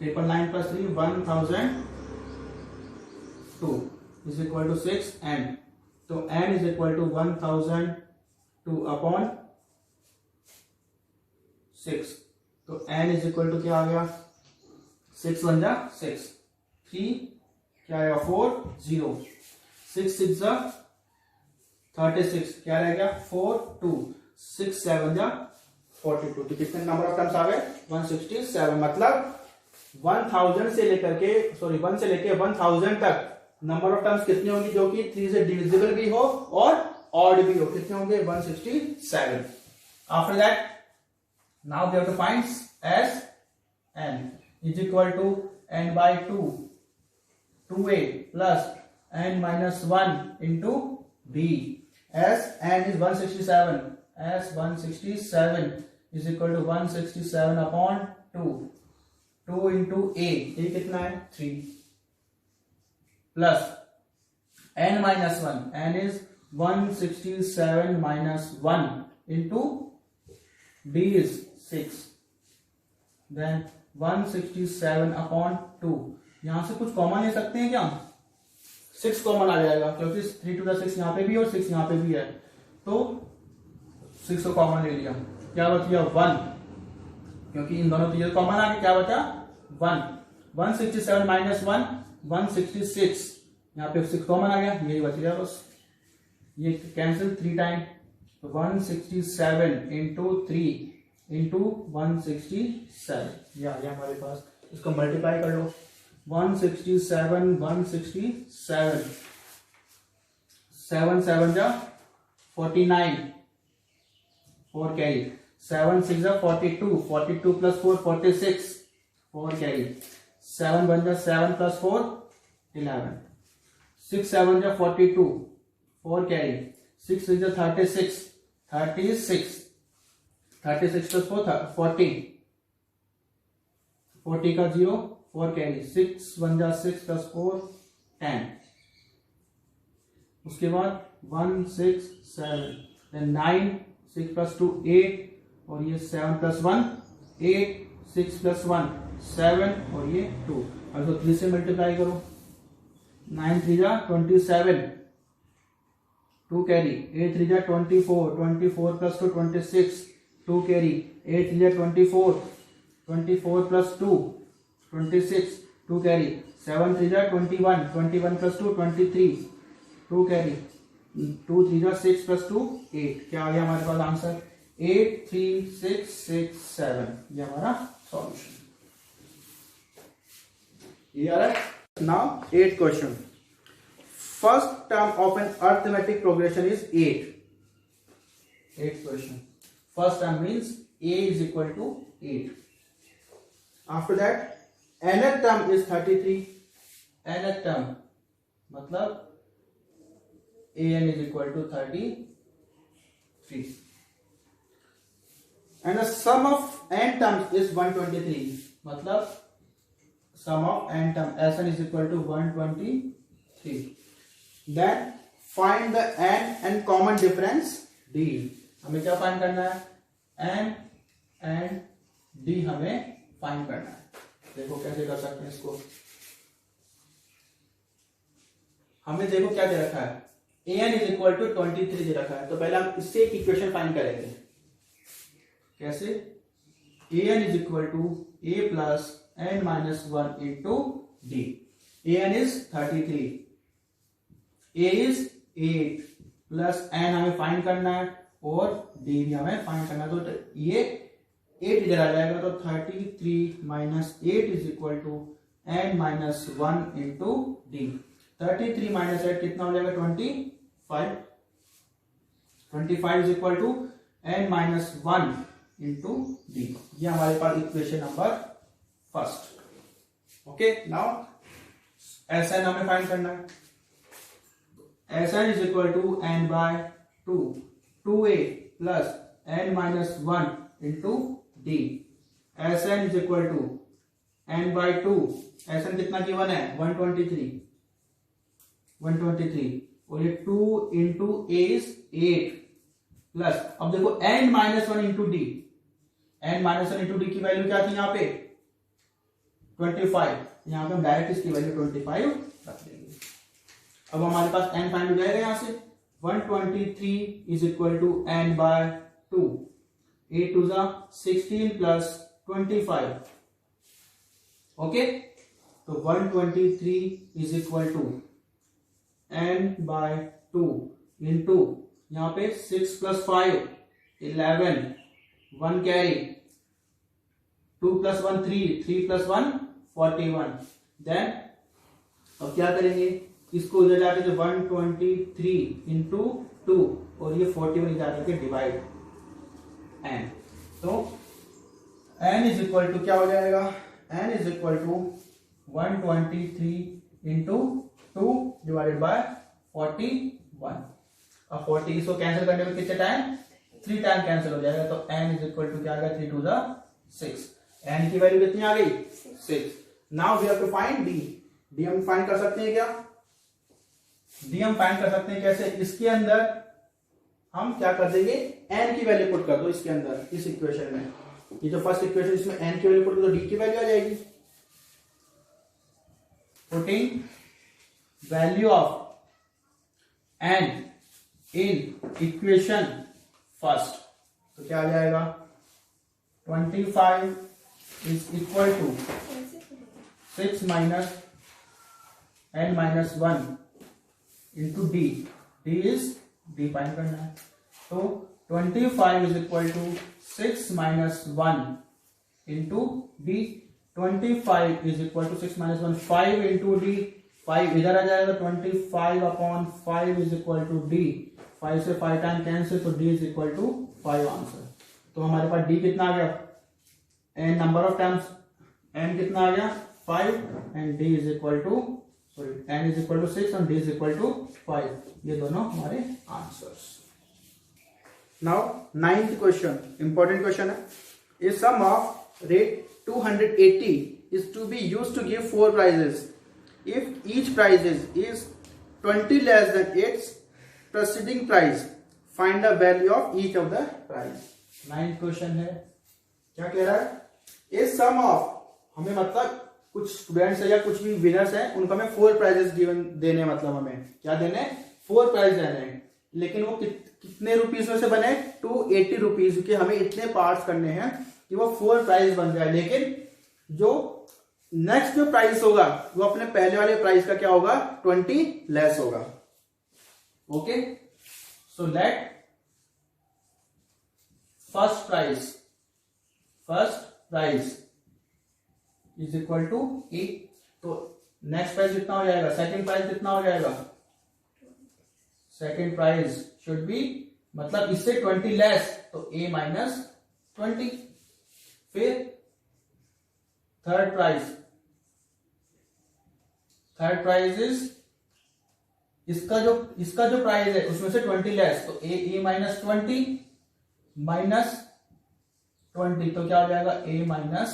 999 plus 3 1002 is equal to 6n. तो n is equal to 1002 upon 6. तो n इज इक्वल टू क्या आ गया? 6 1 जा 6, 3 क्या आएगा? 4 0, 6 6 जा 36, क्या रहेगा? 4 2, 6 7 जा 42. तो कितने नंबर ऑफ टर्म्स आ गए? 167. मतलब 1000 से लेकर के 1 से लेकर 1000 तक नंबर ऑफ टर्म्स कितने होंगे जो कि 3 से डिविजिबल भी हो और ऑड भी हो? कितने होंगे? 167. After that now we have to find S n is equal to n by 2 2a plus n minus 1 into b. as n is 167, as 167 is equal to 167 upon 2. 2 into a कितना है? 3 plus n minus 1. n is 167 minus 1 into b is 6. then 167 upon 2. यहां से कुछ common ले सकते हैं क्या? 6 common आ जाएगा क्योंकि 3 to the 6 यहां पे भी और 6 यहां पे भी है. तो 6 को कॉमन ले लिया. क्या बचा? 1, क्योंकि इन दोनों चीजें कॉमन आ गई. क्या बचा? 1. 167 माइनस 1 166. यहाँ पे 6 कॉमन आ गया. यही बच गया बस. ये कैंसिल 3 टाइम. तो 167 इंटू 3 इंटू 167 ये आ गया हमारे पास. इसको मल्टीप्लाई कर लो. 167 167 7 7 जा 49 4 कैरी. 7 6 जा 42 42 प्लस 4 46 4 कैरी. 7 1 जा 7 प्लस 4 11. 6 7 जा 42 4 कैरी. 6 is 36, 36 plus 4 40, 40 का 0 4 कैरी, 6 1 जा 6 plus 4 10, उसके बाद 1 6 7, then 9 6 plus 2 8, और ये 7 plus 1 8, 6 plus 1 7, और ये 2। अब इसको 3 से मल्टीप्लाई करो, 9 3 जा 27, 2 कैरी, 8 3 जा 24, 24 plus 2 26, 2 कैरी, 8 3 जा 24, 24 plus 2 26, 2 कैरी, 7 3 जा 21, 21 plus 2 23, 2 कैरी, 2 3 जा 6 plus 2 8। क्या आ गया हमारे पास आंसर? 8 3 6 6 7, ये हमारा सॉल्यूशन। ये आ रहा है। Now 8th question, first term of an arithmetic progression is 8। 8th question, first term means a is equal to 8. After that nth term is 33. nth term मतलब an is equal to 33, and the sum of n terms is 123. मतलब sum of n term Sn is equal to 123. Then find the n and common difference d. हमें क्या find करना है? n and d हमें find करना है। देखो कैसे कर सकते हैं इसको। हमें देखो क्या दे रखा है, an is equal to 23 दे रखा है, तो पहले हम इससे एक इक्वेशन फाइंड करेंगे। कैसे? an is equal to a plus n minus 1 into d. an is 33, a is 8 plus n हमें फाइंड करना है और d भी हमें फाइंड करना है। तो ये 8 इधर आ जाएगा, तो 33 minus 8 is equal to n minus 1 into d. 33 minus 8 कितना हो जाएगा? 25. 25 is equal to n minus 1 into d. ये हमारे पास equation number first. Okay, now Sn हमें फाइंड करना है। Sn is equal to n by 2, 2a plus n minus 1 into d. Sn is equal to n by 2, Sn कितना given है? 123, 123, और ये 2 into a is 8 प्लस, अब देखो n minus 1 into d, n minus 1 into d की value क्या थी यहाँ पे? 25। यहाँ पे हम डायरेक्ट इसकी वैल्यू 25 रख देंगे। अब हमारे पास n फाइंड हो जाएगा यहाँ से। 123 is equal to n by 2, 8 to the 16 plus 25। Okay, तो 123 is equal to n by 2 into यहाँ पे 6 plus 5 11, 1 carry, 2 plus 1 3, 3 plus 1 41। Then अब क्या करेंगे, इसको इधर जाके जो 123 इंटू 2 और ये 41 इधर जाके डिवाइड n, तो n इज इक्वल टू क्या हो जाएगा? n is equal to 123 into 2 divided by 41। अब 40 इसको कैंसिल करने में कितने टाइम? 3 टाइम कैंसिल हो जाएगा, तो n इज इक्वल टू क्या आ गया? 3 to the 6। n की वैल्यू कितनी आ गई? 6। Now we have to find d। d हम फाइंड कर सकते हैं क्या? d हम फाइंड कर सकते हैं कैसे? इसके अंदर हम क्या कर देंगे? n की वैल्यू पुट कर दो इसके अंदर, इस इक्वेशन में। ये जो फर्स्ट इक्वेशन इसमें n की वैल्यू पुट कर दो, d की वैल्यू आ जाएगी। Putting value of n in equation first, तो क्या आ जाएगा? 25 is equal to 6 minus n minus 1 into d. d is d find करना है, तो 25 is equal to 6 minus 1 into d. 25 is equal to 6 minus 1, 5 into d, 5 इधर आ जाएगा, 25 upon 5 is equal to d। 5 से 5 टाइम कैंसिल, तो d is equal to 5 answer. तो हमारे पास d कितना आ गया? n number of times n कितना आ गया? 5, and d is equal to sorry n is equal to 6 और d इज इक्वल टू 5, ये दोनों हमारे answers. Now 9th question, important question है। ए सम of rate 280 is to be used to give 4 prizes. If each prize is 20 less than its preceding prize, find the value of each of the prize. 9th question है, क्या कह रहा है? ए सम of, हमें मतलब कुछ students है या कुछ भी विनर्स हैं, उनको हमें 4 प्राइजेस गिवन देने, मतलब हमें क्या देने, 4 प्राइज देने हैं। लेकिन वो कितने रुपीज में से बने, 280 रुपीज, क्योंकि हमें इतने पार्ट्स करने हैं कि वो 4 प्राइज बन जाए। लेकिन जो नेक्स्ट जो प्राइस होगा वो अपने पहले वाले प्राइस का क्या होगा, 20 लेस होगा। Okay, so let first price is equal to A. तो नेक्स्ट प्राइस कितना हो जाएगा, सेकंड प्राइस कितना हो जाएगा, सेकंड प्राइस शुड बी, मतलब इससे 20 लेस, तो a माइनस 20। फिर थर्ड प्राइस इज, इसका जो प्राइस है उसमें से 20 लेस, तो a माइनस 20 माइनस 20, तो क्या हो जाएगा a माइनस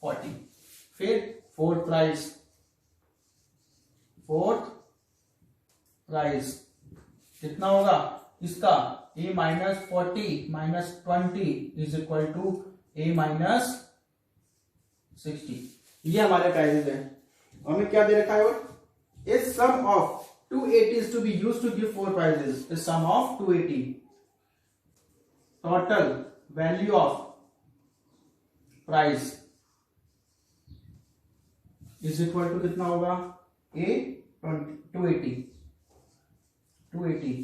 40। फिर फोर्थ प्राइस कितना होगा इसका, a minus 40 minus 20 is equal to a minus 60। ये हमारे प्राइजेस हैं। हमें क्या दे रखा है, और इस सम of 280 is to be used to give 4 prizes. The sum of 280, total value of prize is equal to कितना होगा, a 280।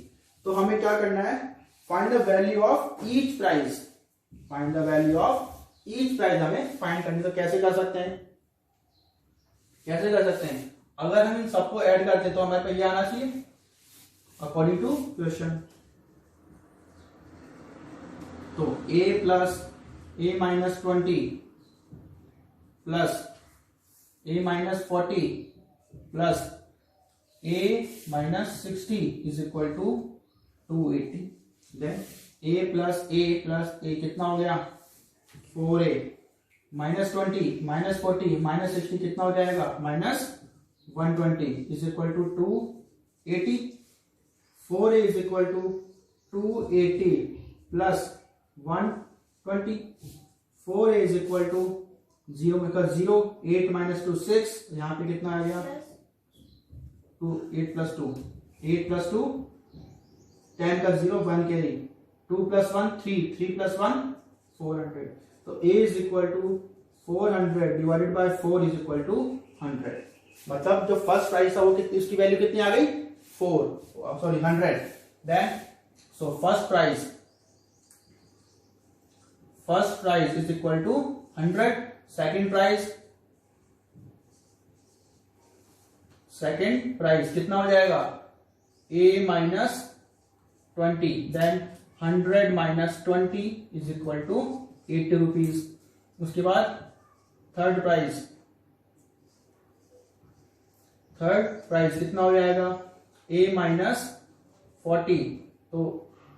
तो हमें क्या करना है, find the value of each prize, हमें फाइंड करनी। तो कैसे कर सकते हैं, अगर हम इन सबको ऐड करते तो हमारे पे ये आना चाहिए अकॉर्डिंग टू क्वेश्चन। तो a plus a minus 20 plus a minus 40 plus a minus 60 is equal to 280। Then a plus a कितना हो गया, 4a माइनस 20 माइनस 40 माइनस 60 कितना हो जाएगा, minus 120 is equal to 280। 4a is equal to 280 plus 120। 4a is equal to 0, 8 minus 2 6, यहां पे कितना आ गया, 8 प्लस 2 10 का 0 1 कैरी, 2 प्लस 1 3 प्लस 1 400। तो a is equal to 400 divided by 4 is equal to 100। मतलब जो फर्स्ट प्राइस था वो कितनी, उसकी वैल्यू कितनी आ गई, 100। Then so first price is equal to 100। Second price कितना हो जाएगा, a minus 20। Then 100 minus 20 is equal to 80 rupees. उसके बाद थर्ड प्राइस कितना हो जाएगा, a माइनस 40। तो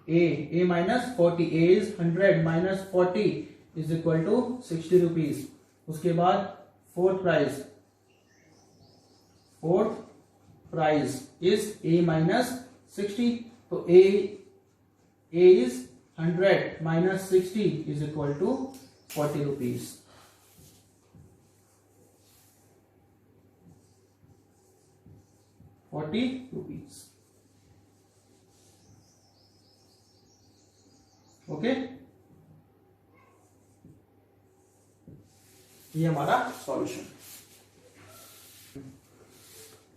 a minus 40, a is 100 minus 40 is equal to 60 rupees. उसके बाद fourth price is a minus 60। तो a is 100 minus 60 is equal to 40 rupees. Okay, ये हमारा सॉल्यूशन।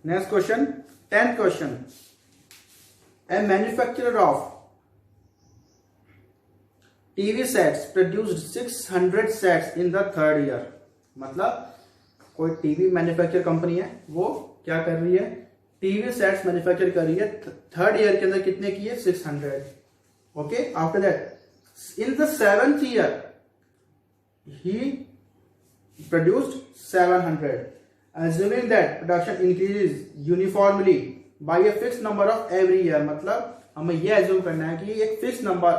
नेक्स्ट क्वेश्चन, 10th क्वेश्चन। A manufacturer of TV sets produced 600 सेट्स in the third year. मतलब कोई TV manufacture company है, वो क्या कर रही है, टीवी सेट्स मैन्युफैक्चर कर रही है, थर्ड ईयर के अंदर कितने की है, 600। Okay, after that in the 7th year he produced 700। assuming that production increases uniformly by a fixed number of every year, मतलब हमें ये एज्यूम करना है कि एक फिक्स नंबर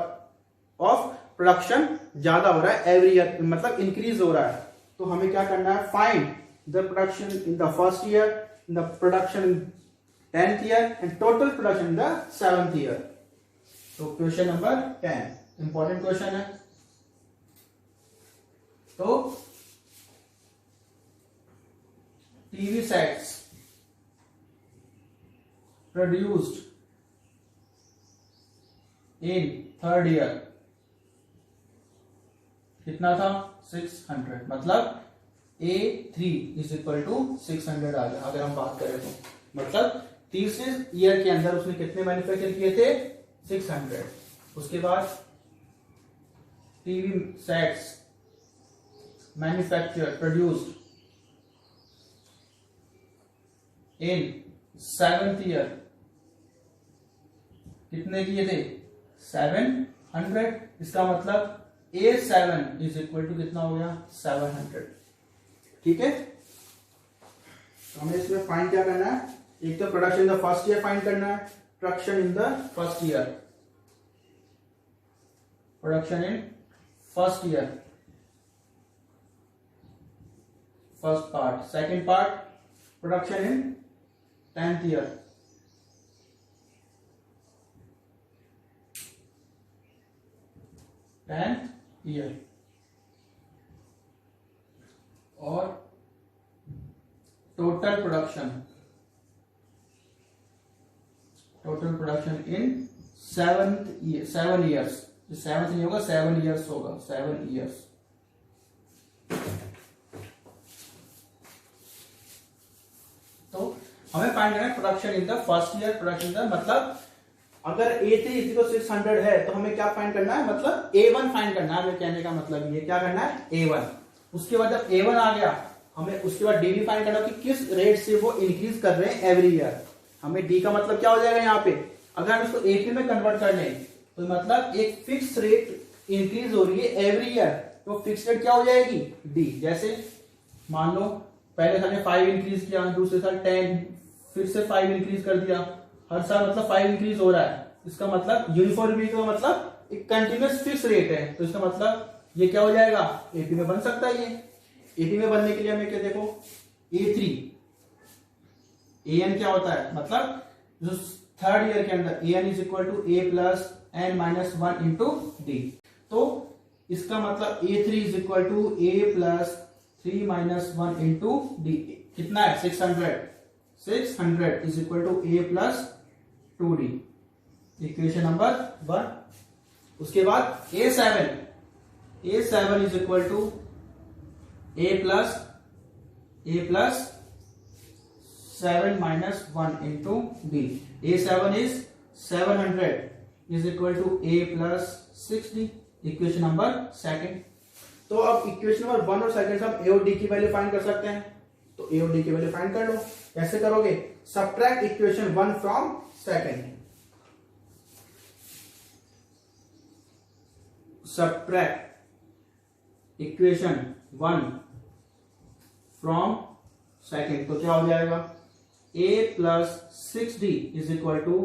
ऑफ प्रोडक्शन ज्यादा हो रहा है एवरी ईयर, मतलब इंक्रीज हो रहा है। तो हमें क्या करना है, find the production in the first year, in the production in 10th year and total production in the 7th year. तो क्वेश्चन नंबर 10 इंपॉर्टेंट क्वेश्चन है। तो TV sets produced in 3rd year कितना था 600, मतलब A3 इज इक्वल टू 600 आ गया। अगर हम बात करें तो मतलब तीसरे ईयर के अंदर उसने कितने मैन्युफैक्चर किए थे 600। उसके बाद TV sets manufacture produced in 7th year कितने किए थे 700। इसका मतलब A7 इज इक्वल टू कितना हो गया 700। ठीक है, तो हमें इसमें फाइंड क्या करना है, एक तो production in the first year find करना है, production in the first year, production in first year first part. Second part production in 10th year, और total production in 7 years. 7th नहीं होगा 7 ईयर्स होगा, 7 ईयर्स। तो हमें फाइंड करना है production in the first year, production in the मतलब अगर A3 600 है तो हमें क्या फाइंड करना है, मतलब A1 फाइंड करना है। हमें कहने का मतलब ये क्या करना है A1। उसके बाद जब A1 आ गया हमें उसके बाद D भी फाइंड करना कि किस रेट से वो इंक्रीज कर रहे हैं एवरी ईयर। हमें D का मतलब क्या हो जाएगा यहाँ पे, अगर हम इसको A3 में कन्वर्ट कर लें तो मतलब एक फिक्स रेट इंक्रीज हो रही है एवरी ईयर, तो फिक्स रेट क्या हो जाएगी D। जैसे मान लो पहले साल में 5 इंक्रीज किया, दूसरे साल 10, फिर से 5 इंक्रीज कर दिया, हर साल मतलब 5 इंक्रीज हो रहा है। इसका मतलब यूनिफॉर्मिटी का मतलब एक कंटिन्यूअस फिक्स रेट है। तो इसका मतलब ये क्या हो जाएगा AP में बन सकता है। ये AP में बनने के लिए हमें क्या देखो A3 AN क्या होता है, मतलब जो 3rd ईयर के अंदर AN is equal to A plus N minus 1 into D। तो इसका मतलब A3 is equal to A plus 3 minus 1 into D। कितना है 600 is equal to A plus 2D, equation number 1। उसके बाद A7 is equal to A plus 7 minus 1 into D। A7 is 700 is equal to A plus 6D, equation number 2। तो अब equation number 1 और 2 से हम A और D की value find कर सकते हैं। तो A और D की वैल्यू फाइंड कर लो। कैसे करोगे, subtract equation 1 from 2। Subtract equation 1 from 2, तो क्या हो जाएगा A plus 6D is equal to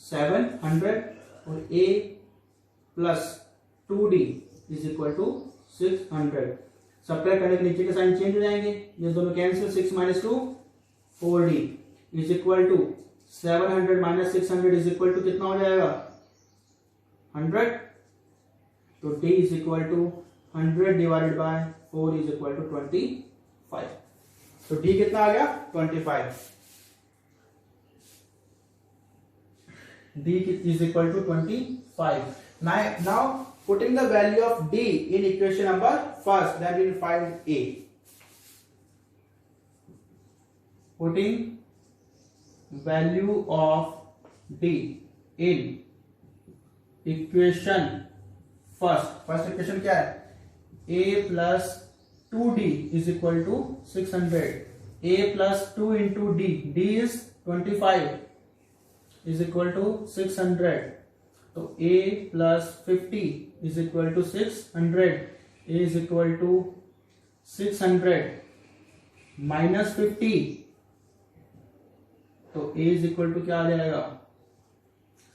700 और A plus 2D is equal to 600। Subtract करने के नीचे के साइन चेंज हो जाएंगे, ये दोनों cancel, 6 minus 2 4D is equal to 700 minus 600 is equal to कितना हो जाएगा 100। तो D is equal to 100 divided by 4 is equal to 25। तो D कितना आ गया 25। D is equal to 25. Now putting the value of D in equation number first, then we will find A. Putting value of D in equation first equation क्या है, A plus 2D is equal to 600. A plus 2 into D is 25 is equal to 600. तो A plus 50 is equal to 600. A is equal to 600 -50, तो a is equal to क्या आ जाएगा,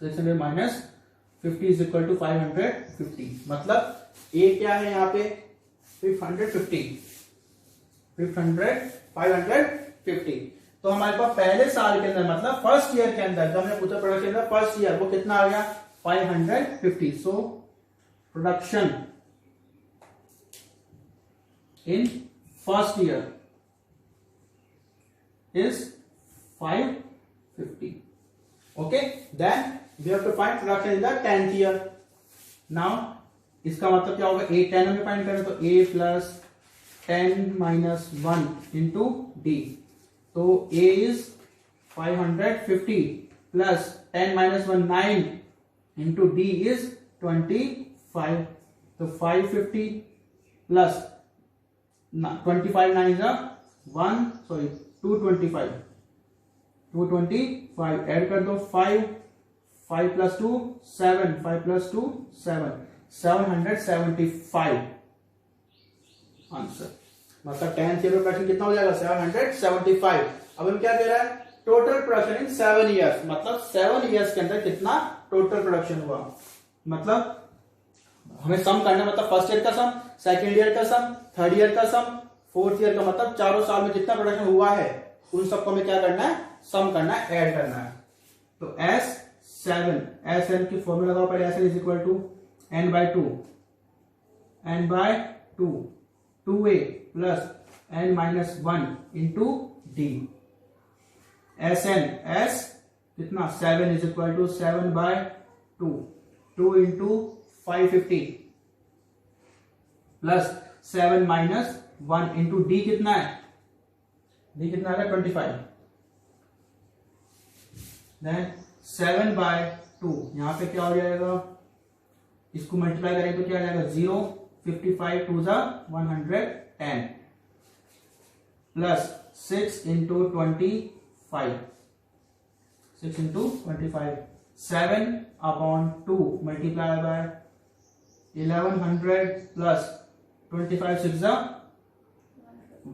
-50 is equal to 550, मतलब a क्या है यहाँ पे 550। तो हमारे पास पहले साल के अंदर मतलब फर्स्ट ईयर के अंदर जब हमने पूछा प्रोडक्शन का फर्स्ट ईयर वो कितना आ गया 550। So production in first year is 550. Okay, then we have to find production in the 10th year. Now इसका मतलब क्या होगा, a 10 में फाइंड करें तो a plus 10 minus 1 into D, तो a is 550 plus 10 minus 1 9 into D is 25, तो 550 plus 25 9 is 225 add कर दो 5 प्लस 2 7 5 प्लस 2 7 775 आंसर। मतलब 10th ईयर में प्रोडक्शन कितना हो जाएगा 775। अब हम क्या कह रहा है टोटल प्रोडक्शन इन 7 इयर्स, मतलब 7 इयर्स के अंदर कितना टोटल प्रोडक्शन हुआ। मतलब हमें सम करना, मतलब फर्स्ट ईयर का सम, सेकेंड ईयर का सम, थर्ड ईयर का सम, फोर्थ ईयर का, मतलब चारों साल में जितना प्रोडक्शन हुआ है उन सबको हमें क्या करना है सम करना है, ऐड करना है। तो S7 की फॉर्मूला लगाओ पहले, S is equal to n/2 2a plus n-1 into D. S कितना 7 is equal to 7/2 2 into 550 plus 7 minus 1 into D कितना है, डी कितना है 25, देन 7/2 यहां पे क्या हो जाएगा, इसको मल्टीप्लाई करें तो क्या आ जाएगा 0 55 2 जा 110 plus 6 into 25 6 into 25 7/2 multiply by 1100 plus 25 6 जा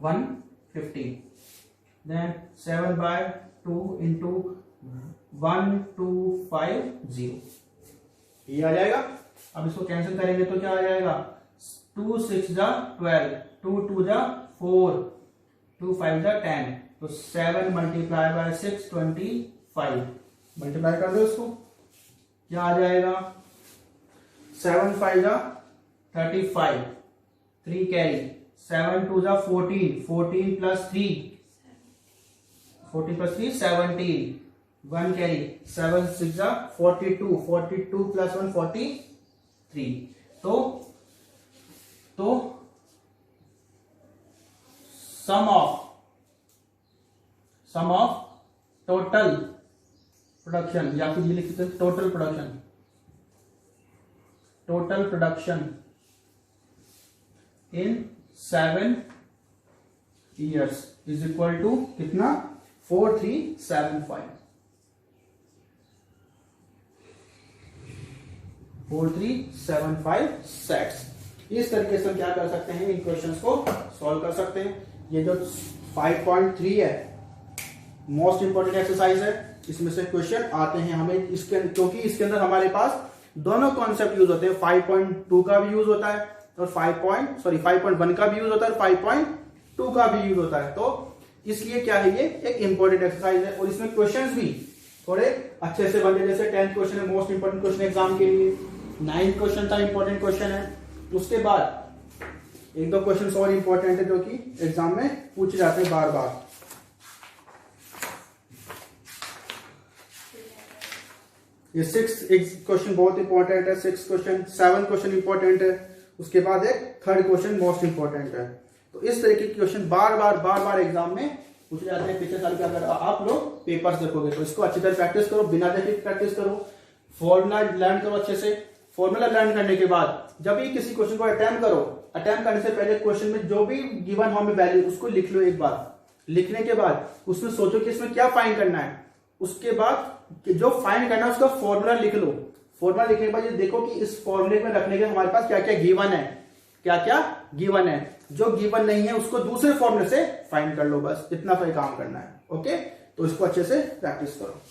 150, then 7/2 into 1250 ये आ जाएगा। अब इसको कैंसिल करेंगे तो क्या आ जाएगा 2 6 जा 12 2 2 जा 4 2 5 जा 10, तो 7 मल्टीप्लाई बाय 6 25 मल्टीप्लाई कर दो इसको, क्या आ जाएगा 7 5 जा 35 3 कैरी 7 2 जा 14 प्लस 3 17 1 कैरी 7 6 जा 42 प्लस 1 43। तो सम ऑफ टोटल प्रोडक्शन, या फिर ये लिख सकते हैं total production in 7 years is equal to कितना 4375 सेट्स। इस तरीके से हम क्या कर सकते हैं, इन क्वेश्चंस को सॉल्व कर सकते हैं। ये जो 5.3 है मोस्ट इंपोर्टेंट एक्सरसाइज है, इसमें से क्वेश्चन आते हैं हमें इसके, क्योंकि इसके अंदर हमारे पास दोनों कॉन्सेप्ट यूज होते हैं, 5.2 का भी यूज होता है और 5.1 का भी यूज होता है, 5.2 का भी यूज होता है। तो इसलिए क्या है ये एक इंपॉर्टेंट एक्सरसाइज है और इसमें क्वेश्चंस भी थोड़े अच्छे से बने, जैसे 10th क्वेश्चन है मोस्ट इंपोर्टेंट क्वेश्चन एग्जाम के लिए, 9th क्वेश्चन था इंपॉर्टेंट क्वेश्चन है, उसके बाद एक दो क्वेश्चन और इंपॉर्टेंट है जो कि एग्जाम में पूछे जाते हैं बार बार। ये 6 क्वेश्चन बहुत इंपॉर्टेंट है, 6 क्वेश्चन 7 क्वेश्चन इंपॉर्टेंट है, उसके बाद एक थर्ड क्वेश्चन मोस्ट इंपॉर्टेंट है। तो इस तरीके के क्वेश्चन बार बार एग्जाम में पूछे जाते हैं। पिछले साल के अगर आप लोग पेपर्स देखोगे तो इसको अच्छी तरह प्रैक्टिस करो, बिना देखे प्रैक्टिस करो, फॉर्मूला लर्न करो अच्छे से। फॉर्मूला लर्न करने के बाद जब भी किसी क्वेश्चन को अटेम्प्ट करो, अटेम्प्ट करने से पहले क्वेश्चन में जो भी गिवन हो में वैल्यू उसको लिख लो एक बार। लिखने के बाद उसमें सोचो कि इसमें क्या फाइंड करना है, उसके बाद जो फाइंड करना है उसका फॉर्मूला लिख लो। फॉर्मूला लिखने के बाद ये देखो कि इस फॉर्मूले में रखने के हमारे पास क्या क्या गिवन है, क्या क्या गिवन है। जो गिवन नहीं है उसको दूसरे फॉर्मूले से फाइंड कर लो, बस इतना कोई काम करना है। ओके, तो इसको अच्छे से प्रैक्टिस करो।